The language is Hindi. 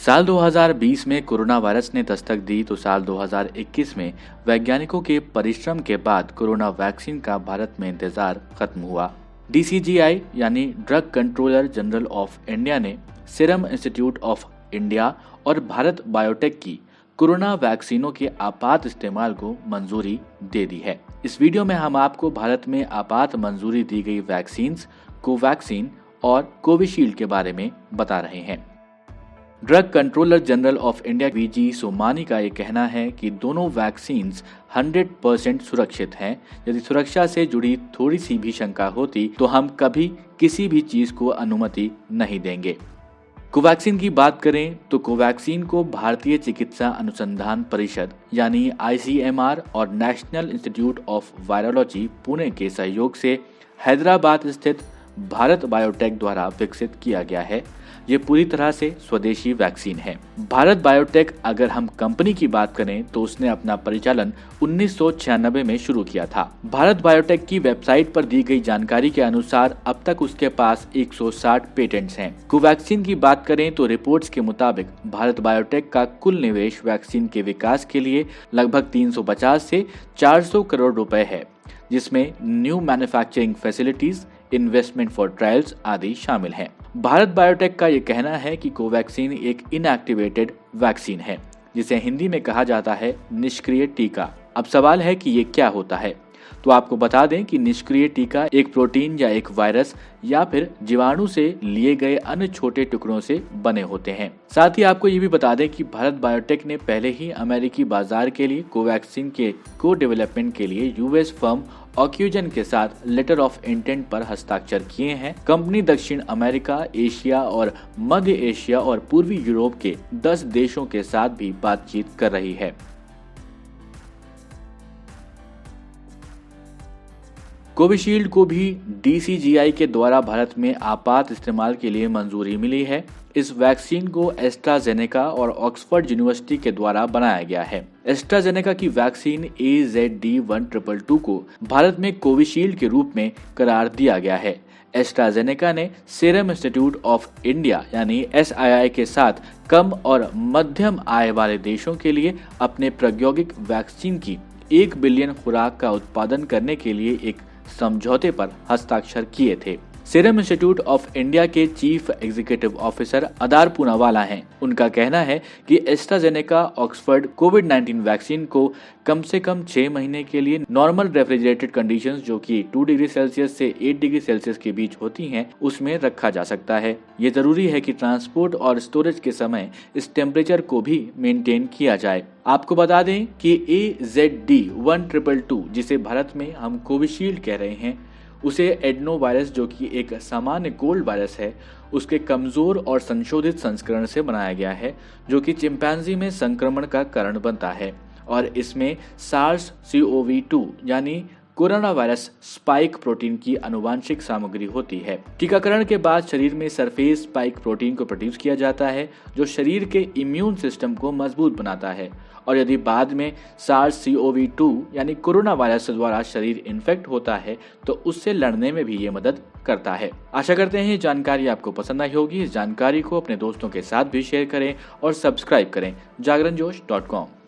साल 2020 में कोरोना वायरस ने दस्तक दी तो साल 2021 में वैज्ञानिकों के परिश्रम के बाद कोरोना वैक्सीन का भारत में इंतजार खत्म हुआ। DCGI यानी drug controller general of India ने सीरम इंस्टीट्यूट ऑफ इंडिया और भारत बायोटेक की कोरोना वैक्सीनों के आपात इस्तेमाल को मंजूरी दे दी है। इस वीडियो में हम आपको भारत में आपात मंजूरी दी गई वैक्सीन्स कोवैक्सीन और कोविशील्ड के बारे में बता रहे हैं। Drug controller general of India VG Somani का ये कहना है कि दोनों वैक्सीन्स 100% सुरक्षित हैं। यदि सुरक्षा से जुड़ी थोड़ी सी भी शंका होती तो हम कभी किसी भी चीज को अनुमति नहीं देंगे। कोवैक्सीन की बात करें तो कोवैक्सीन को भारतीय चिकित्सा अनुसंधान परिषद यानी ICMR और national institute of virology Pune के सहयोग से हैदराबाद स्थित भारत बायोटेक द्वारा विकसित किया गया है। ये पूरी तरह से स्वदेशी वैक्सीन है। भारत बायोटेक अगर हम कंपनी की बात करें तो उसने अपना परिचालन 1996 में शुरू किया था। भारत बायोटेक की वेबसाइट पर दी गई जानकारी के अनुसार अब तक उसके पास 160 पेटेंट्स हैं। कोवैक्सीन की बात करें तो रिपोर्ट्स के मुताबिक भारत बायोटेक का कुल निवेश वैक्सीन के विकास के लिए लगभग 350 से 400 करोड़ रुपए है, जिसमें new manufacturing facilities, investment for trials आदि शामिल हैं। भारत बायोटेक का ये कहना है कि कोवैक्सीन एक इनएक्टिवेटेड वैक्सीन है, जिसे हिंदी में कहा जाता है निष्क्रिय टीका। अब सवाल है कि ये क्या होता है, तो आपको बता दें कि निष्क्रिय टीका एक प्रोटीन या एक वायरस या फिर जीवाणु से लिए गए अन्य छोटे टुकड़ों से बने होते हैं। साथ ही आपको ये भी बता दें कि भारत बायोटेक ने पहले ही अमेरिकी बाजार के लिए कोवैक्सीन के को डेवलपमेंट के लिए US फर्म ऑक्यूजन के साथ लेटर ऑफ इंटेंट पर हस्ताक्षर किए हैं। कंपनी दक्षिण अमेरिका, एशिया और मध्य एशिया और पूर्वी यूरोप के 10 देशों के साथ भी बातचीत कर रही है। कोविशील्ड को भी DCGI के द्वारा भारत में आपात इस्तेमाल के लिए मंजूरी मिली है। इस वैक्सीन को एस्ट्राजेनेका और ऑक्सफोर्ड यूनिवर्सिटी के द्वारा बनाया गया है। एस्ट्राजेनेका की वैक्सीन AZD1222 को भारत में कोविशील्ड के रूप में करार दिया गया है। एस्ट्राजेनेका ने सीरम इंस्टीट्यूट ऑफ इंडिया यानी SII के साथ कम और मध्यम आय वाले देशों के लिए अपने प्रायोगिक वैक्सीन की 1 बिलियन खुराक का उत्पादन करने के लिए एक समझौते पर हस्ताक्षर किए थे। सीरम इंस्टीट्यूट ऑफ इंडिया के chief executive officer Adar Poonawalla हैं। उनका कहना है कि एस्ट्राजेनेका ऑक्सफोर्ड कोविड-19 वैक्सीन को कम से कम 6 महीने के लिए नॉर्मल रेफ्रिजरेटेड कंडीशंस जो कि 2 डिग्री सेल्सियस से 8 डिग्री सेल्सियस के बीच होती हैं उसमें रखा जा सकता है। ये जरूरी है कि ट्रांसपोर्ट और स्टोरेज के समय इस टेम्परेचर को भी मेंटेन किया जाए। आपको बता दें कि AZD1222 जिसे भारत में हम कोविशील्ड कह रहे हैं उसे एडनो वायरस जो कि एक सामान्य कोल्ड वायरस है उसके कमजोर और संशोधित संस्करण से बनाया गया है, जो कि चिंपैंजी में संक्रमण का कारण बनता है और इसमें SARS-CoV-2 यानी कोरोना वायरस स्पाइक प्रोटीन की आनुवांशिक सामग्री होती है। टीकाकरण के बाद शरीर में सरफेस स्पाइक प्रोटीन को प्रोड्यूस किया जाता है जो शरीर के इम्यून सिस्टम को मजबूत बनाता है, और यदि बाद में SARS-CoV-2 यानी कोरोना वायरस द्वारा शरीर इन्फेक्ट होता है तो उससे लड़ने में भी ये मदद करता है। आशा करते हैं ये जानकारी आपको पसंद आई होगी। इस जानकारी को अपने दोस्तों के साथ भी शेयर करें और सब्सक्राइब करें जागरणजोश.com।